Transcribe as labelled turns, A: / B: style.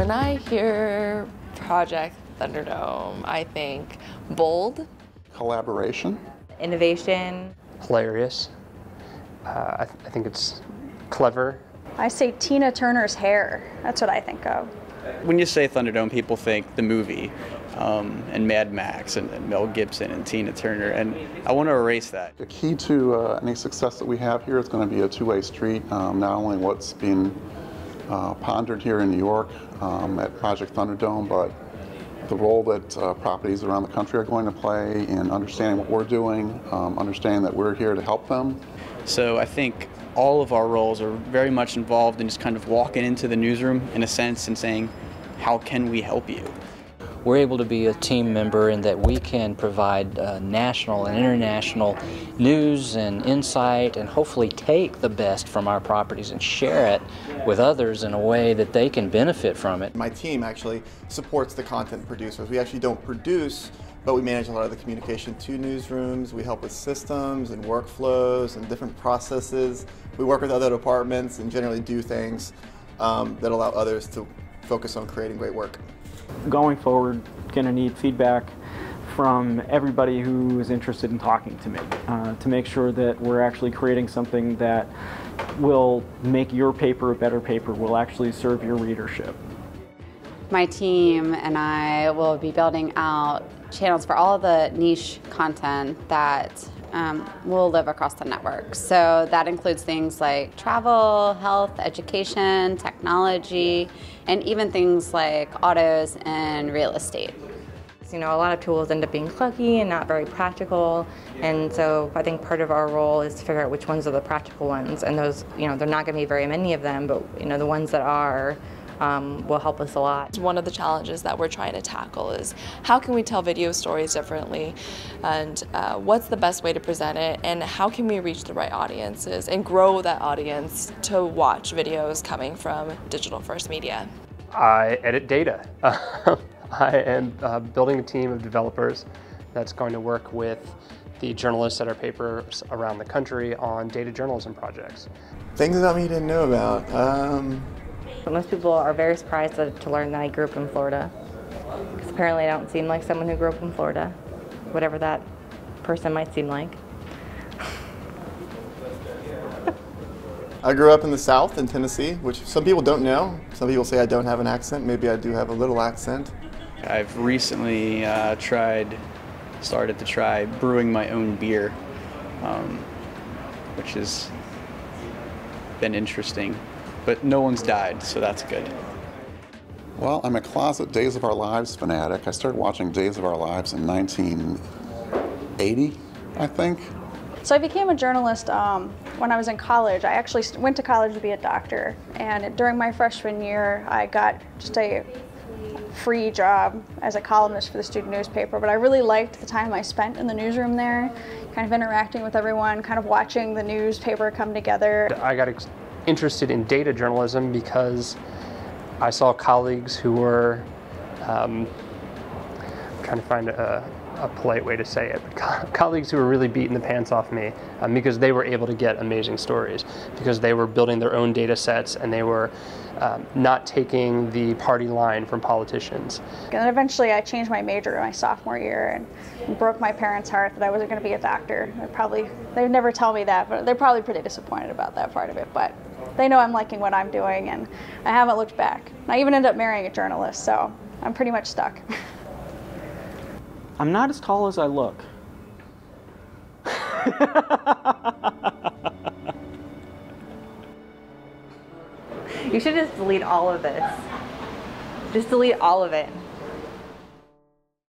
A: When I hear Project Thunderdome, I think bold,
B: collaboration,
C: innovation,
D: hilarious. I think it's clever.
E: I say Tina Turner's hair. That's what I think of.
F: When you say Thunderdome, people think the movie and Mad Max and Mel Gibson and Tina Turner, and I want to erase that.
B: The key to any success that we have here is going to be a two-way street. Not only what's being pondered here in New York at Project Thunderdome, but the role that properties around the country are going to play in understanding what we're doing, understanding that we're here to help them.
F: So I think all of our roles are very much involved in just kind of walking into the newsroom in a sense and saying, how can we help you?
G: We're able to be a team member in that we can provide national and international news and insight and hopefully take the best from our properties and share it with others in a way that they can benefit from it.
H: My team actually supports the content producers. We actually don't produce, but we manage a lot of the communication to newsrooms. We help with systems and workflows and different processes. We work with other departments and generally do things that allow others to focus on creating great work.
I: Going forward, going to need feedback from everybody who is interested in talking to me to make sure that we're actually creating something that will make your paper a better paper, will actually serve your readership.
J: My team and I will be building out channels for all the niche content that will live across the network. So that includes things like travel, health, education, technology, and even things like autos and real estate.
C: You know, a lot of tools end up being clunky and not very practical, and so I think part of our role is to figure out which ones are the practical ones, and those, you know, they're not going to be very many of them, but you know, the ones that are will help us a lot.
A: One of the challenges that we're trying to tackle is how can we tell video stories differently, and what's the best way to present it, and how can we reach the right audiences and grow that audience to watch videos coming from digital first media.
D: I edit data. I am building a team of developers that's going to work with the journalists at our papers around the country on data journalism projects.
H: Things about me you didn't know about.
C: Most people are very surprised to learn that I grew up in Florida, because apparently I don't seem like someone who grew up in Florida, whatever that person might seem like.
H: I grew up in the South in Tennessee, which some people don't know. Some people say I don't have an accent. Maybe I do have a little accent.
F: I've recently started to try brewing my own beer, which has been interesting. But no one's died, so that's good.
B: Well, I'm a closet Days of Our Lives fanatic. I started watching Days of Our Lives in 1980, I think.
E: So I became a journalist when I was in college. I actually went to college to be a doctor, and during my freshman year I got just a free job as a columnist for the student newspaper, but I really liked the time I spent in the newsroom there, kind of interacting with everyone, kind of watching the newspaper come together.
D: I got interested in data journalism because I saw colleagues who were, I'm trying to find a polite way to say it, but colleagues who were really beating the pants off me because they were able to get amazing stories, because they were building their own data sets and they were not taking the party line from politicians.
E: And eventually I changed my major in my sophomore year and broke my parents' heart that I wasn't going to be a doctor. They would never tell me that, but they're probably pretty disappointed about that part of it. But they know I'm liking what I'm doing, and I haven't looked back. I even ended up marrying a journalist, so I'm pretty much stuck.
I: I'm not as tall as I look.
C: You should just delete all of this. Just delete all of it.